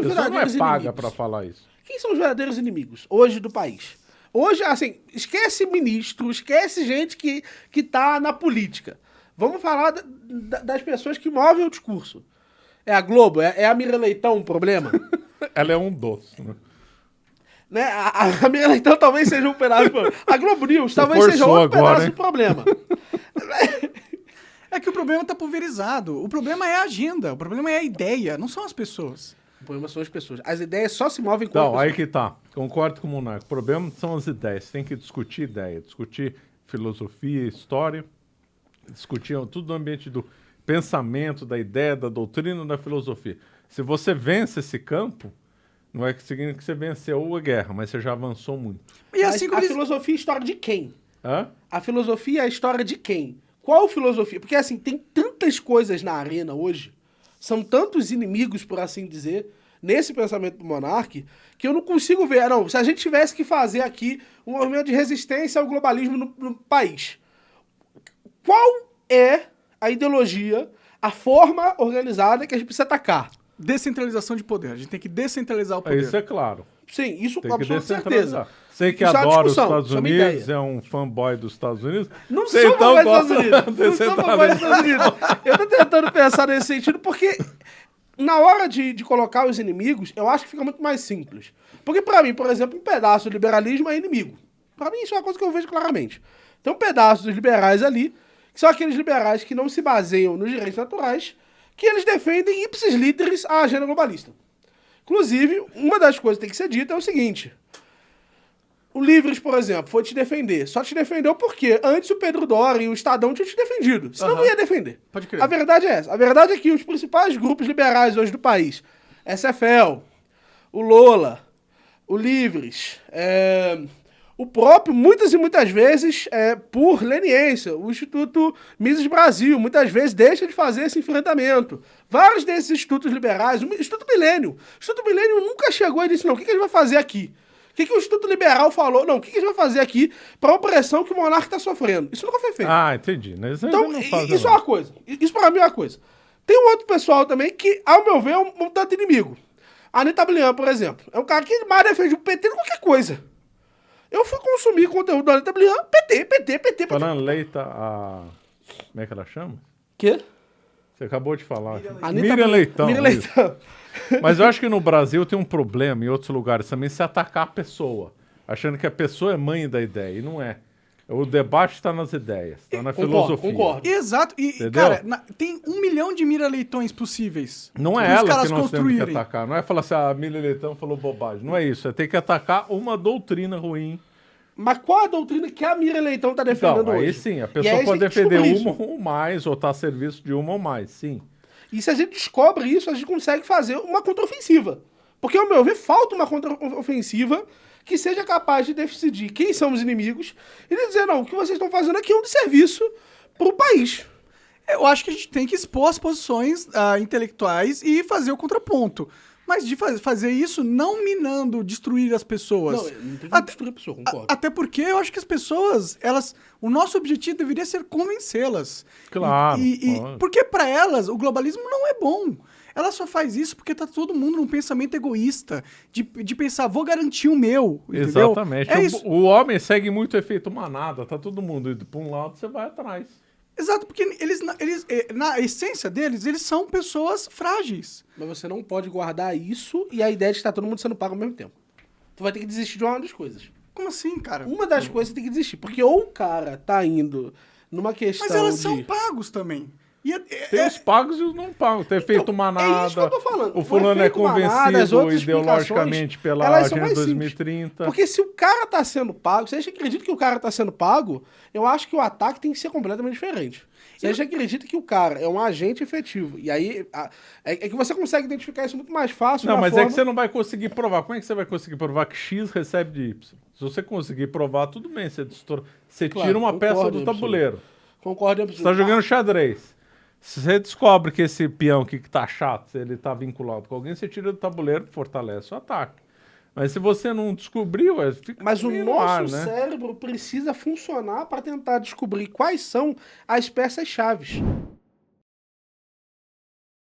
são A os pessoa não é verdadeiros paga inimigos? pra falar isso. Quem são os verdadeiros inimigos hoje do país? Hoje, assim, esquece ministro, esquece gente que tá na política. Vamos falar das pessoas que movem o discurso. É a Globo? É a Mira Leitão o problema? Ela é um doce, né? Né? A Mira Leitão talvez seja um pedaço do problema. A Globo News talvez seja forçou outro agora, pedaço hein? do problema. É que o problema tá pulverizado. O problema é a agenda, o problema é a ideia, não são as pessoas. O problema são as pessoas. As ideias só se movem com Então, as aí pessoas. que tá. Concordo com o Monarca. O problema são as ideias. Você tem que discutir ideia, discutir filosofia, história, discutir tudo no ambiente do pensamento, da ideia, da doutrina, da filosofia. Se você vence esse campo, não é que significa que você venceu a guerra, mas você já avançou muito. E Mas assim como a eles... filosofia é a história de quem? Hã? A filosofia é a história de quem? Qual filosofia? Porque, assim, tem tantas coisas na arena hoje, são tantos inimigos, por assim dizer, nesse pensamento do Monark, que eu não consigo ver. Não, se a gente tivesse que fazer aqui um movimento de resistência ao globalismo no país, qual é a ideologia, a forma organizada que a gente precisa atacar? Descentralização de poder. A gente tem que descentralizar o poder. Isso é claro. Sim, isso Tem com que absoluta descentralizar. certeza. Sei que Isso é uma adora os discussão, Estados isso é uma Unidos, ideia. é um fanboy dos Estados Unidos. Não Você sou então fanboy dos Estados gosta Unidos. de Não sou fanboy dos Estados Unidos. Eu tô tentando pensar nesse sentido porque na hora de colocar os inimigos, eu acho que fica muito mais simples. Porque pra mim, por exemplo, um pedaço do liberalismo é inimigo. Pra mim isso é uma coisa que eu vejo claramente. Tem um pedaço dos liberais ali, que são aqueles liberais que não se baseiam nos direitos naturais, que eles defendem ipsis literis a agenda globalista. Inclusive, uma das coisas que tem que ser dita é o seguinte: o Livres, por exemplo, foi te defender. Só te defendeu porque antes o Pedro Dória e o Estadão tinham te defendido. Senão não ia defender. Pode crer. A verdade é essa. A verdade é que os principais grupos liberais hoje do país, SFL, o Lola, o Livres, o próprio, muitas e muitas vezes, por leniência, o Instituto Mises Brasil, muitas vezes deixa de fazer esse enfrentamento. Vários desses institutos liberais, o Instituto Milênio nunca chegou e disse, não, o que a gente vai fazer aqui? O que o Instituto Liberal falou? Não, o que a gente vai fazer aqui para a opressão que o monarca está sofrendo? Isso nunca foi feito. Ah, entendi. Mas Então, não faz, isso é não. uma coisa. Isso para mim é uma coisa. Tem um outro pessoal também que, ao meu ver, é um tanto inimigo. A Anitta Blian, por exemplo, é um cara que mais defende o PT do que qualquer coisa. Eu fui consumir conteúdo da Anitta Blian, PT. Falando Leita, como é que ela chama? Quê? Você acabou de falar. Anitta Miriam Blian. Leitão. Miriam isso. Leitão. Mas eu acho que no Brasil tem um problema, em outros lugares também, se atacar a pessoa. Achando que a pessoa é mãe da ideia. E não é. O debate está nas ideias, está na filosofia. Concordo. Exato. E, Entendeu? cara, tem 1 milhão de mira-leitões possíveis. Não é para os ela caras que nós temos que construírem. atacar. Não é falar assim, a Miriam Leitão falou bobagem. Não é isso. É ter que atacar uma doutrina ruim. Mas qual a doutrina que a Miriam Leitão está defendendo Então, aí hoje? sim, a E aí pessoa a pode gente defender descobre uma ou mais, ou estar a serviço de uma ou mais, sim. E se a gente descobre isso, a gente consegue fazer uma contraofensiva. Porque, ao meu ver, falta uma contraofensiva que seja capaz de decidir quem são os inimigos e de dizer, não, o que vocês estão fazendo aqui é um desserviço para o país. Eu acho que a gente tem que expor as posições intelectuais e fazer o contraponto. Mas de fazer isso não minando, destruir as pessoas. Não tem que destruir a pessoa, concordo. Até porque eu acho que as pessoas, o nosso objetivo deveria ser convencê-las. Claro, claro. Porque para elas o globalismo não é bom. Ela só faz isso porque tá todo mundo num pensamento egoísta, de pensar, vou garantir o meu, entendeu? Exatamente. É isso. O homem segue muito o efeito manada, tá todo mundo indo para um lado, você vai atrás. Exato, porque eles, na essência deles, eles são pessoas frágeis. Mas você não pode guardar isso e a ideia de que está todo mundo sendo pago ao mesmo tempo. Tu vai ter que desistir de uma das coisas. Como assim, cara? Uma das coisas você tem que desistir. Porque ou o cara tá indo numa questão Mas elas de... são pagos também. Tem os pagos e os não pagos. Tem efeito manada. É isso que eu tô falando. O fulano é efeito manada, as convencido outras ideologicamente explicações, pela elas são Agenda mais simples. 2030. Porque se o cara tá sendo pago, se a gente acredita que o cara tá sendo pago, eu acho que o ataque tem que ser completamente diferente. Se a gente acredita que o cara é um agente efetivo, e aí é que você consegue identificar isso muito mais fácil. Não, na mas forma... é que você não vai conseguir provar. Como é que você vai conseguir provar que X recebe de Y? Se você conseguir provar, tudo bem. Você Claro, tira uma peça concordo, do tabuleiro. Concordo. Você está jogando xadrez. Se você descobre que esse peão aqui que tá chato, ele tá vinculado com alguém, você tira do tabuleiro, fortalece o ataque. Mas se você não descobriu, fica Mas o meio nosso no ar, né? cérebro precisa funcionar para tentar descobrir quais são as peças-chaves.